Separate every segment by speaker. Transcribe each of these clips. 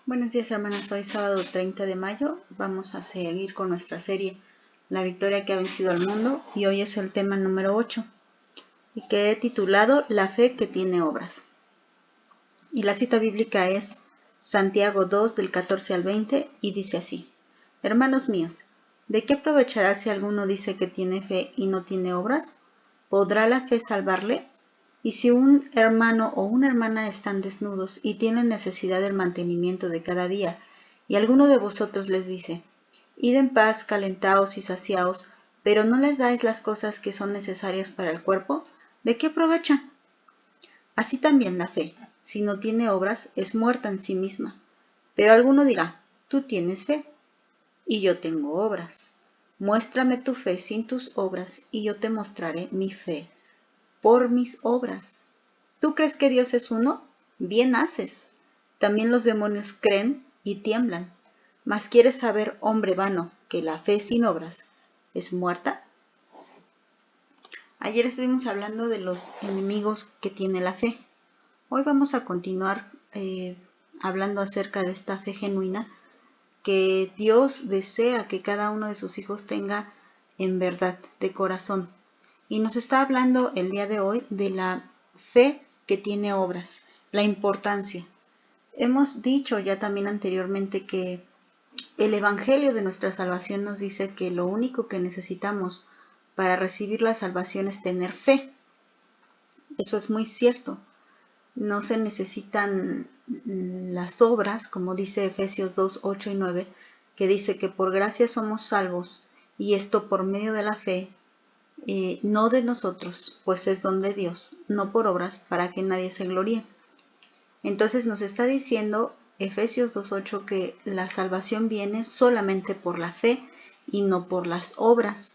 Speaker 1: Buenos días, hermanas. Hoy sábado 30 de mayo vamos a seguir con nuestra serie La victoria que ha vencido al mundo, y hoy es el tema número 8 y que he titulado La fe que tiene obras. Y la cita bíblica es Santiago 2 del 14 al 20 y dice así: Hermanos míos, ¿de qué aprovechará si alguno dice que tiene fe y no tiene obras? ¿Podrá la fe salvarle? Y si un hermano o una hermana están desnudos y tienen necesidad del mantenimiento de cada día, y alguno de vosotros les dice: Id en paz, calentaos y saciaos, pero no les dais las cosas que son necesarias para el cuerpo, ¿de qué aprovecha? Así también la fe, si no tiene obras, es muerta en sí misma. Pero alguno dirá: Tú tienes fe, y yo tengo obras. Muéstrame tu fe sin tus obras, y yo te mostraré mi fe por mis obras. ¿Tú crees que Dios es uno? Bien haces. También los demonios creen y tiemblan. ¿Mas quieres saber, hombre vano, que la fe sin obras es muerta? Ayer estuvimos hablando de los enemigos que tiene la fe. Hoy vamos a continuar hablando acerca de esta fe genuina que Dios desea que cada uno de sus hijos tenga en verdad, de corazón. Y nos está hablando el día de hoy de la fe que tiene obras, la importancia. Hemos dicho ya también anteriormente que el Evangelio de nuestra salvación nos dice que lo único que necesitamos para recibir la salvación es tener fe. Eso es muy cierto. No se necesitan las obras, como dice Efesios 2, 8 y 9, que dice que por gracia somos salvos, y esto por medio de la fe, no de nosotros, pues es don de Dios, no por obras, para que nadie se gloríe. Entonces nos está diciendo Efesios 2:8 que la salvación viene solamente por la fe y no por las obras.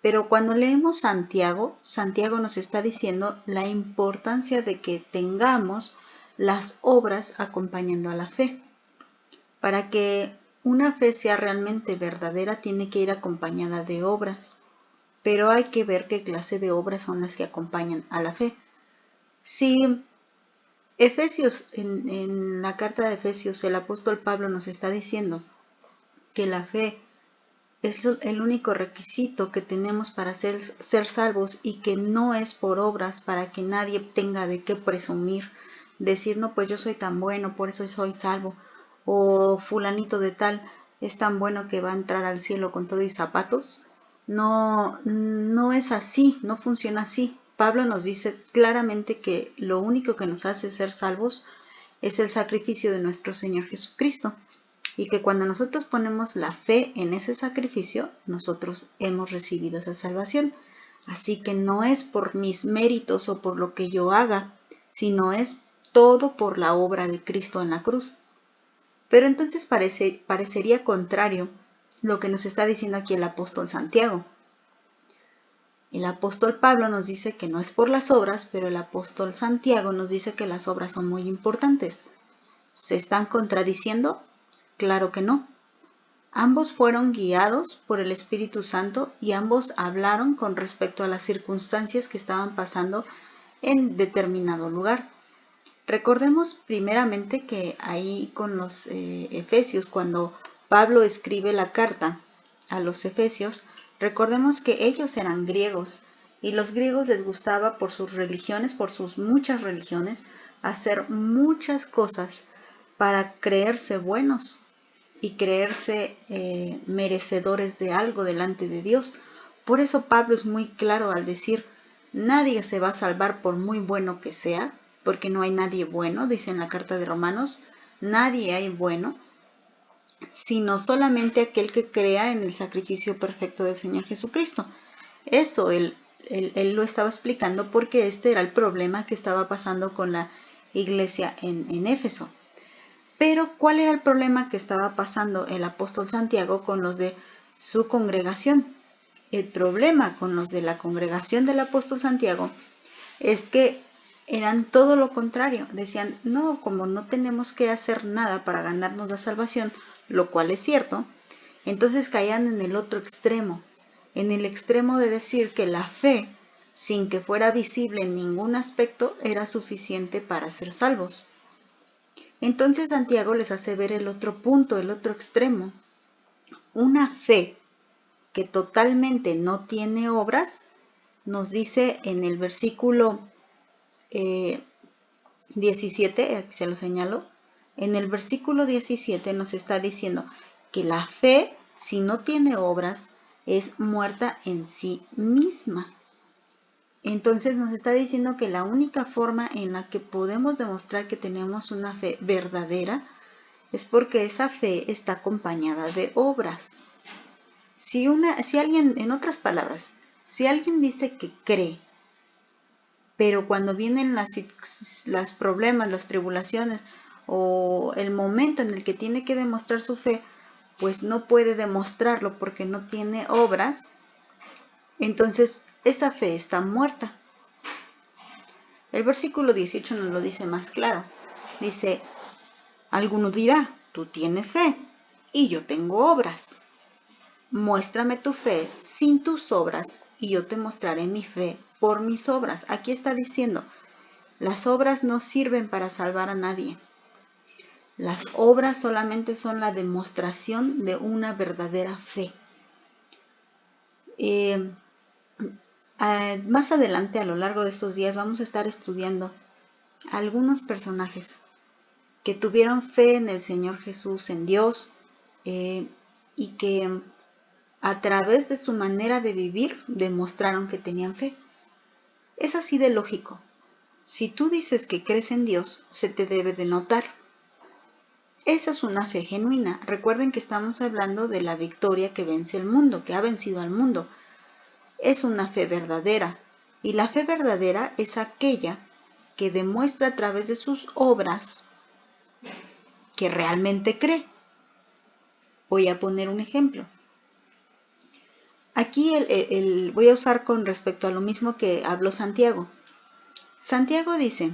Speaker 1: Pero cuando leemos Santiago, Santiago nos está diciendo la importancia de que tengamos las obras acompañando a la fe. Para que una fe sea realmente verdadera, tiene que ir acompañada de obras. Pero hay que ver qué clase de obras son las que acompañan a la fe. Si Efesios, en la carta de Efesios, el apóstol Pablo nos está diciendo que la fe es el único requisito que tenemos para ser salvos, y que no es por obras, para que nadie tenga de qué presumir, decir: no, pues yo soy tan bueno, por eso soy salvo, o fulanito de tal es tan bueno que va a entrar al cielo con todo y zapatos. No es así, no funciona así. Pablo nos dice claramente que lo único que nos hace ser salvos es el sacrificio de nuestro Señor Jesucristo, y que cuando nosotros ponemos la fe en ese sacrificio, nosotros hemos recibido esa salvación. Así que no es por mis méritos o por lo que yo haga, sino es todo por la obra de Cristo en la cruz. Pero entonces parecería contrario lo que nos está diciendo aquí el apóstol Santiago. El apóstol Pablo nos dice que no es por las obras, pero el apóstol Santiago nos dice que las obras son muy importantes. ¿Se están contradiciendo? Claro que no. Ambos fueron guiados por el Espíritu Santo y ambos hablaron con respecto a las circunstancias que estaban pasando en determinado lugar. Recordemos primeramente que ahí con los Efesios, cuando Pablo escribe la carta a los Efesios, recordemos que ellos eran griegos, y los griegos les gustaba, por sus religiones, por sus muchas religiones, hacer muchas cosas para creerse buenos y creerse merecedores de algo delante de Dios. Por eso Pablo es muy claro al decir: nadie se va a salvar por muy bueno que sea, porque no hay nadie bueno, dice en la carta de Romanos, nadie hay bueno, sino solamente aquel que crea en el sacrificio perfecto del Señor Jesucristo. Eso él lo estaba explicando, porque este era el problema que estaba pasando con la iglesia en Éfeso. Pero ¿cuál era el problema que estaba pasando el apóstol Santiago con los de su congregación? El problema con los de la congregación del apóstol Santiago es que eran todo lo contrario. Decían: no, como no tenemos que hacer nada para ganarnos la salvación, lo cual es cierto, entonces caían en el otro extremo, en el extremo de decir que la fe, sin que fuera visible en ningún aspecto, era suficiente para ser salvos. Entonces Santiago les hace ver el otro punto, el otro extremo. Una fe que totalmente no tiene obras, nos dice en el versículo 17, aquí se lo señalo, en el versículo 17 nos está diciendo que la fe, si no tiene obras, es muerta en sí misma. Entonces nos está diciendo que la única forma en la que podemos demostrar que tenemos una fe verdadera es porque esa fe está acompañada de obras. Si alguien, en otras palabras, si alguien dice que cree, pero cuando vienen los problemas, las tribulaciones o el momento en el que tiene que demostrar su fe, pues no puede demostrarlo porque no tiene obras, entonces esa fe está muerta. El versículo 18 nos lo dice más claro. Dice, alguno dirá, tú tienes fe y yo tengo obras. Muéstrame tu fe sin tus obras y yo te mostraré mi fe por mis obras. Aquí está diciendo, las obras no sirven para salvar a nadie. Las obras solamente son la demostración de una verdadera fe. Más adelante, a lo largo de estos días, vamos a estar estudiando algunos personajes que tuvieron fe en el Señor Jesús, en Dios, y que a través de su manera de vivir demostraron que tenían fe. Es así de lógico. Si tú dices que crees en Dios, se te debe de notar. Esa es una fe genuina. Recuerden que estamos hablando de la victoria que vence el mundo, que ha vencido al mundo. Es una fe verdadera. Y la fe verdadera es aquella que demuestra a través de sus obras que realmente cree. Voy a poner un ejemplo. Aquí voy a usar con respecto a lo mismo que habló Santiago. Santiago dice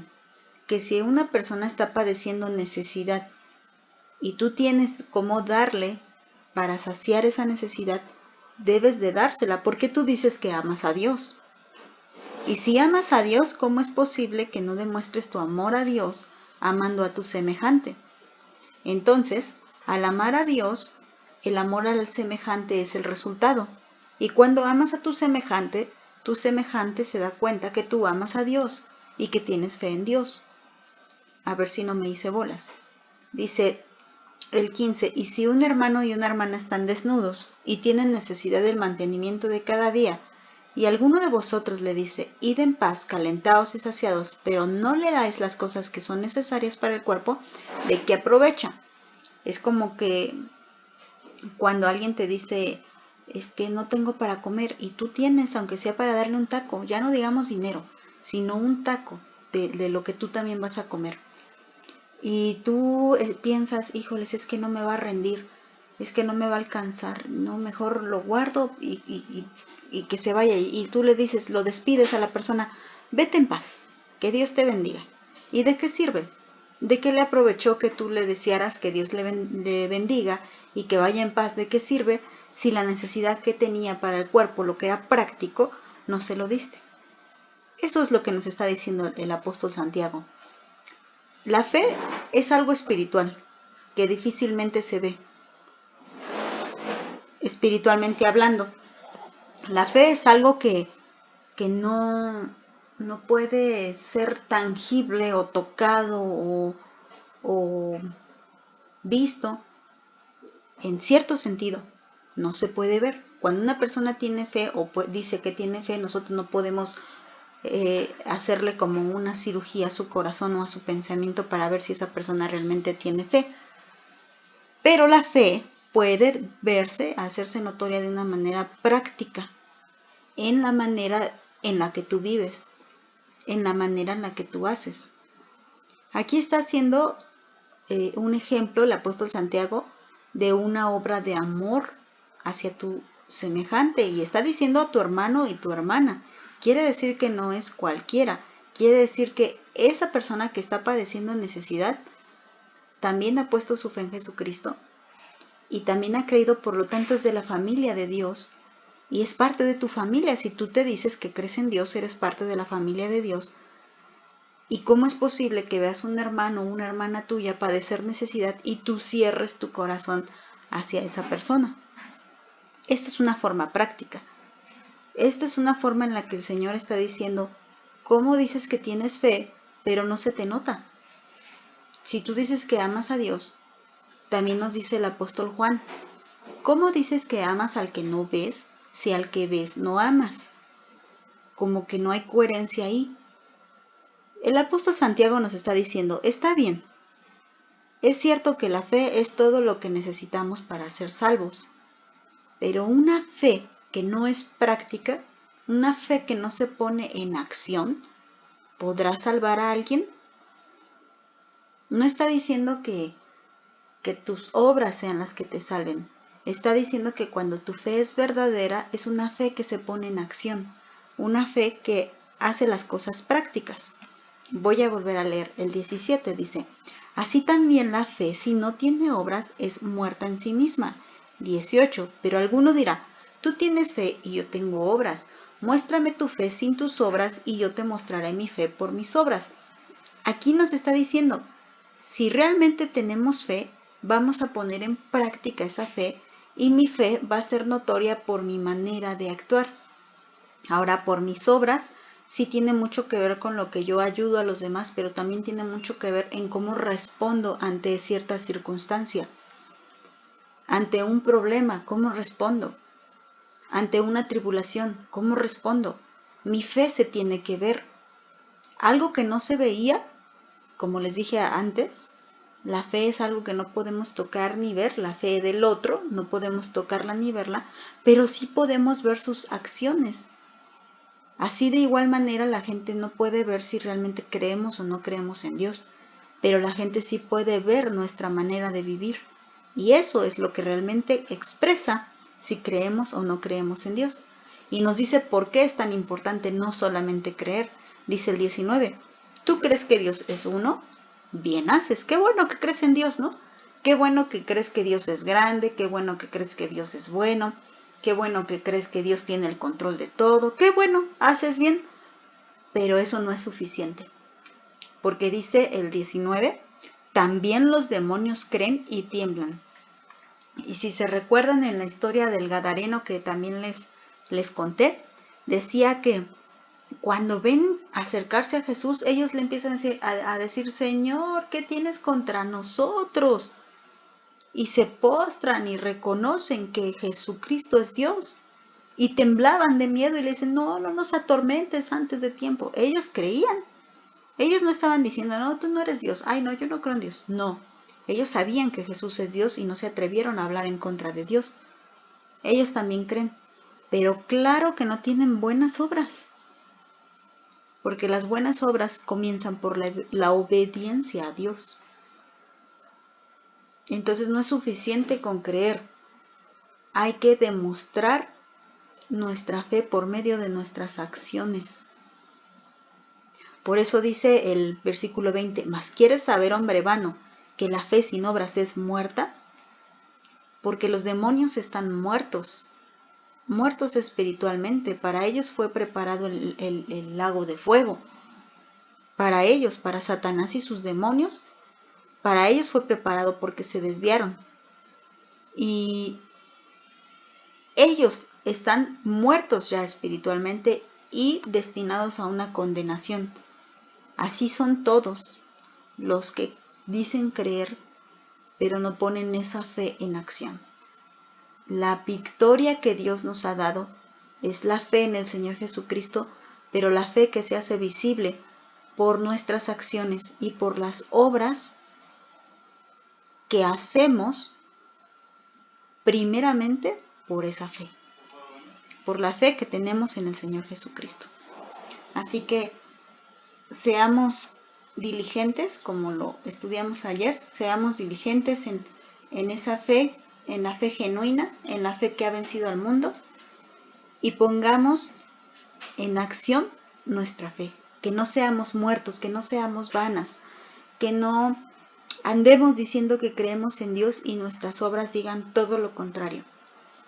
Speaker 1: que si una persona está padeciendo necesidad y tú tienes cómo darle para saciar esa necesidad, debes de dársela porque tú dices que amas a Dios. Y si amas a Dios, ¿cómo es posible que no demuestres tu amor a Dios amando a tu semejante? Entonces, al amar a Dios, el amor al semejante es el resultado. Y cuando amas a tu semejante se da cuenta que tú amas a Dios y que tienes fe en Dios. A ver si no me hice bolas. Dice el 15, y si un hermano y una hermana están desnudos y tienen necesidad del mantenimiento de cada día, y alguno de vosotros le dice, id en paz, calentaos y saciados, pero no le dais las cosas que son necesarias para el cuerpo, ¿de qué aprovecha? Es como que cuando alguien te dice, es que no tengo para comer, y tú tienes, aunque sea para darle un taco, ya no digamos dinero, sino un taco de lo que tú también vas a comer. Y tú piensas, híjoles, es que no me va a rendir, es que no me va a alcanzar, no, mejor lo guardo y que se vaya. Y tú le dices, lo despides a la persona, vete en paz, que Dios te bendiga. ¿Y de qué sirve? ¿De qué le aprovechó que tú le desearas que Dios le bendiga y que vaya en paz? ¿De qué sirve si la necesidad que tenía para el cuerpo, lo que era práctico, no se lo diste? Eso es lo que nos está diciendo el apóstol Santiago. La fe es algo espiritual que difícilmente se ve, espiritualmente hablando. La fe es algo que no puede ser tangible o tocado o visto. En cierto sentido, no se puede ver. Cuando una persona tiene fe o dice que tiene fe, nosotros no podemos hacerle como una cirugía a su corazón o a su pensamiento para ver si esa persona realmente tiene fe. Pero la fe puede verse, hacerse notoria de una manera práctica, en la manera en la que tú vives, en la manera en la que tú haces. Aquí está haciendo un ejemplo el apóstol Santiago de una obra de amor hacia tu semejante, y está diciendo a tu hermano y tu hermana. Quiere decir que no es cualquiera, quiere decir que esa persona que está padeciendo necesidad también ha puesto su fe en Jesucristo y también ha creído, por lo tanto es de la familia de Dios y es parte de tu familia. Si tú te dices que crees en Dios, eres parte de la familia de Dios. ¿Y cómo es posible que veas un hermano o una hermana tuya padecer necesidad y tú cierres tu corazón hacia esa persona? Esta es una forma práctica. Esta es una forma en la que el Señor está diciendo, ¿cómo dices que tienes fe, pero no se te nota? Si tú dices que amas a Dios, también nos dice el apóstol Juan, ¿cómo dices que amas al que no ves, si al que ves no amas? Como que no hay coherencia ahí. El apóstol Santiago nos está diciendo, está bien, es cierto que la fe es todo lo que necesitamos para ser salvos, pero una fe que no es práctica, una fe que no se pone en acción, ¿podrá salvar a alguien? No está diciendo que tus obras sean las que te salven. Está diciendo que cuando tu fe es verdadera, es una fe que se pone en acción, una fe que hace las cosas prácticas. Voy a volver a leer el 17, dice, así también la fe, si no tiene obras, es muerta en sí misma. 18, pero alguno dirá, tú tienes fe y yo tengo obras. Muéstrame tu fe sin tus obras y yo te mostraré mi fe por mis obras. Aquí nos está diciendo, si realmente tenemos fe, vamos a poner en práctica esa fe y mi fe va a ser notoria por mi manera de actuar. Ahora, por mis obras, sí tiene mucho que ver con lo que yo ayudo a los demás, pero también tiene mucho que ver en cómo respondo ante cierta circunstancia. Ante un problema, ¿cómo respondo? Ante una tribulación, ¿cómo respondo? Mi fe se tiene que ver. Algo que no se veía, como les dije antes, la fe es algo que no podemos tocar ni ver, la fe del otro, no podemos tocarla ni verla, pero sí podemos ver sus acciones. Así de igual manera la gente no puede ver si realmente creemos o no creemos en Dios, pero la gente sí puede ver nuestra manera de vivir. Y eso es lo que realmente expresa si creemos o no creemos en Dios. Y nos dice por qué es tan importante no solamente creer. Dice el 19, ¿tú crees que Dios es uno? Bien haces. Qué bueno que crees en Dios, ¿no? Qué bueno que crees que Dios es grande, qué bueno que crees que Dios es bueno, qué bueno que crees que Dios tiene el control de todo, qué bueno, haces bien. Pero eso no es suficiente. Porque dice el 19, también los demonios creen y tiemblan. Y si se recuerdan en la historia del Gadareno que también les conté, decía que cuando ven acercarse a Jesús, ellos le empiezan a decir, Señor, ¿qué tienes contra nosotros? Y se postran y reconocen que Jesucristo es Dios. Y temblaban de miedo y le dicen, no nos atormentes antes de tiempo. Ellos creían. Ellos no estaban diciendo, no, tú no eres Dios. Ay, no, yo no creo en Dios. No. Ellos sabían que Jesús es Dios y no se atrevieron a hablar en contra de Dios. Ellos también creen. Pero claro que no tienen buenas obras. Porque las buenas obras comienzan por la obediencia a Dios. Entonces no es suficiente con creer. Hay que demostrar nuestra fe por medio de nuestras acciones. Por eso dice el versículo 20, ¿mas quieres saber, hombre vano, que la fe sin obras es muerta? Porque los demonios están muertos espiritualmente. Para ellos fue preparado el lago de fuego. Para ellos, para Satanás y sus demonios, para ellos fue preparado porque se desviaron. Y ellos están muertos ya espiritualmente y destinados a una condenación. Así son todos los que dicen creer, pero no ponen esa fe en acción. La victoria que Dios nos ha dado es la fe en el Señor Jesucristo, pero la fe que se hace visible por nuestras acciones y por las obras que hacemos primeramente por esa fe, por la fe que tenemos en el Señor Jesucristo. Así que seamos diligentes, como lo estudiamos ayer, seamos diligentes en esa fe, en la fe genuina, en la fe que ha vencido al mundo, y pongamos en acción nuestra fe. Que no seamos muertos, que no seamos vanas, que no andemos diciendo que creemos en Dios y nuestras obras digan todo lo contrario.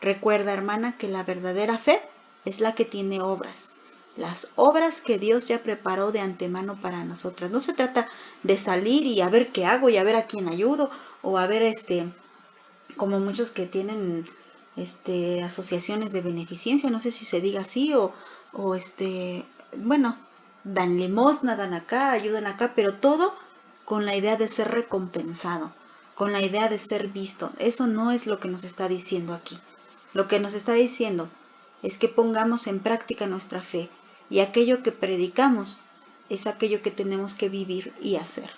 Speaker 1: Recuerda, hermana, que la verdadera fe es la que tiene obras. las obras que Dios ya preparó de antemano para nosotras. No se trata de salir y a ver qué hago y a ver a quién ayudo, o a ver como muchos que tienen asociaciones de beneficencia, no sé si se diga así, o bueno, dan limosna, dan acá, ayudan acá, pero todo con la idea de ser recompensado, con la idea de ser visto. Eso no es lo que nos está diciendo aquí. Lo que nos está diciendo es que pongamos en práctica nuestra fe, y aquello que predicamos es aquello que tenemos que vivir y hacer.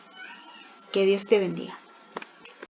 Speaker 1: Que Dios te bendiga.